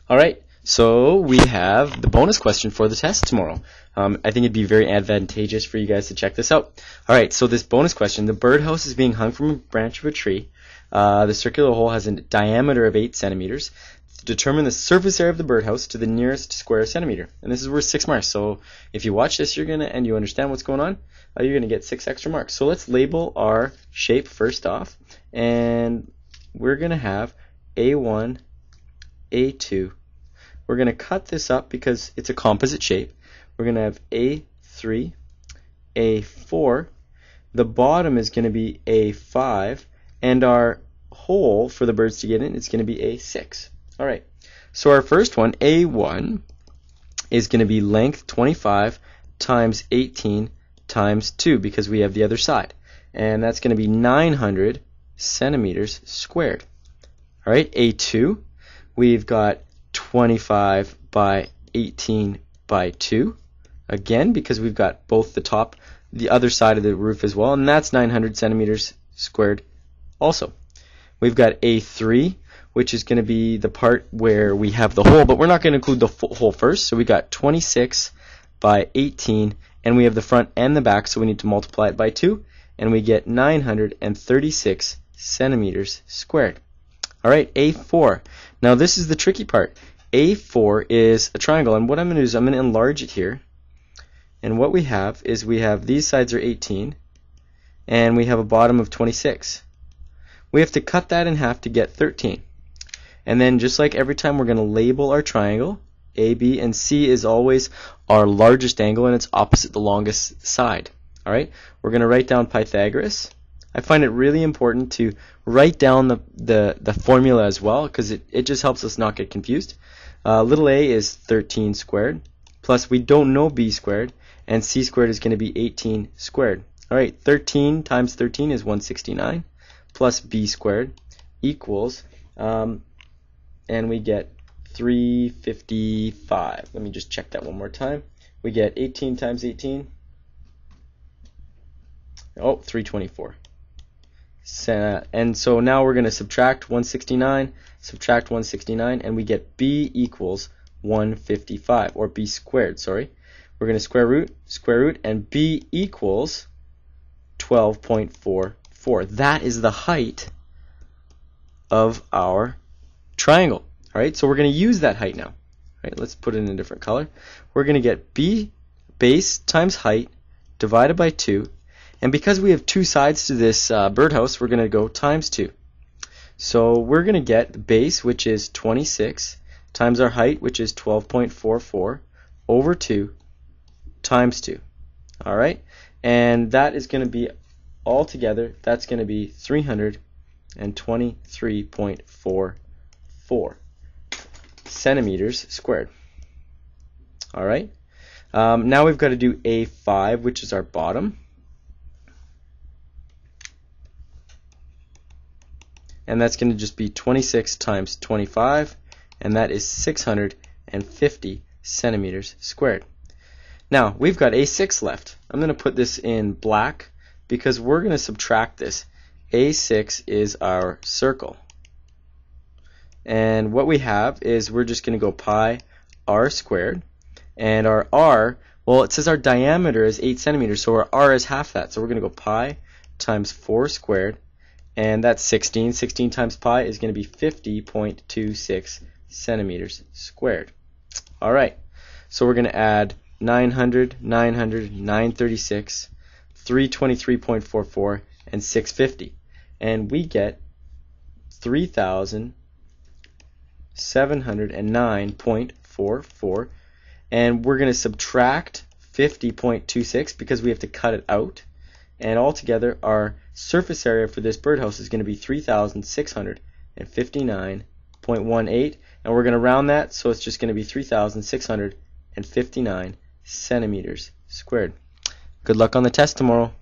Alright, so we have the bonus question for the test tomorrow. I think it'd be very advantageous for you guys to check this out. Alright, so this bonus question, the birdhouse is being hung from a branch of a tree. The circular hole has a diameter of 8 centimeters. Determine the surface area of the birdhouse to the nearest square centimeter. And this is worth 6 marks. So if you watch this, and you understand what's going on, you're going to get 6 extra marks. So let's label our shape first off. And we're going to have A1, A2. We're going to cut this up because it's a composite shape. We're going to have A3, A4. The bottom is going to be A5. And our hole for the birds to get in is going to be A6. Alright, so our first one, A1, is going to be length 25 times 18 times 2 because we have the other side. And that's going to be 900 centimeters squared. Alright, A2, we've got 25 by 18 by 2. Again, because we've got both the other side of the roof as well, and that's 900 centimeters squared also. We've got A3, which is going to be the part where we have the hole, but we're not going to include the hole first. So we got 26 by 18, and we have the front and the back, so we need to multiply it by 2, and we get 936 centimeters squared. Alright, A4. Now this is the tricky part. A4 is a triangle, and what I'm going to do is I'm going to enlarge it here. And what we have is these sides are 18, and we have a bottom of 26. We have to cut that in half to get 13. And then just like every time, we're going to label our triangle. A, B, and C is always our largest angle, and it's opposite the longest side. Alright, we're going to write down Pythagoras. I find it really important to write down the formula as well, because it just helps us not get confused. Little a is 13 squared, plus we don't know b squared, and c squared is going to be 18 squared. Alright, 13 times 13 is 169, plus b squared equals, and we get 355. Let me just check that one more time. We get 18 times 18. 324. And so now we're going to subtract 169, and we get b equals 155, or b squared, sorry. We're going to square root, and b equals 12.44. That is the height of our triangle. Alright, so we're going to use that height now. Alright, let's put it in a different color. We're going to get b base times height divided by 2. And because we have two sides to this birdhouse, we're going to go times 2. So we're going to get the base, which is 26, times our height, which is 12.44, over 2, times 2. Alright, and that is going to be, all together, that's going to be 323.44 centimeters squared. Alright, now we've got to do A5, which is our bottom. And that's going to just be 26 times 25, and that is 650 centimeters squared. Now, we've got A6 left. I'm going to put this in black because we're going to subtract this. A6 is our circle. And what we have is we're just going to go pi r squared, and our r, well, it says our diameter is 8 centimeters, so our r is half that. So we're going to go pi times 4 squared, and that's 16. 16 times pi is going to be 50.26 centimeters squared. Alright, so we're going to add 900, 900, 936, 323.44, and 650. And we get 3,709.44. And we're going to subtract 50.26 because we have to cut it out. And altogether, our surface area for this birdhouse is going to be 3,659.18, and we're going to round that, so it's just going to be 3,659 centimeters squared. Good luck on the test tomorrow.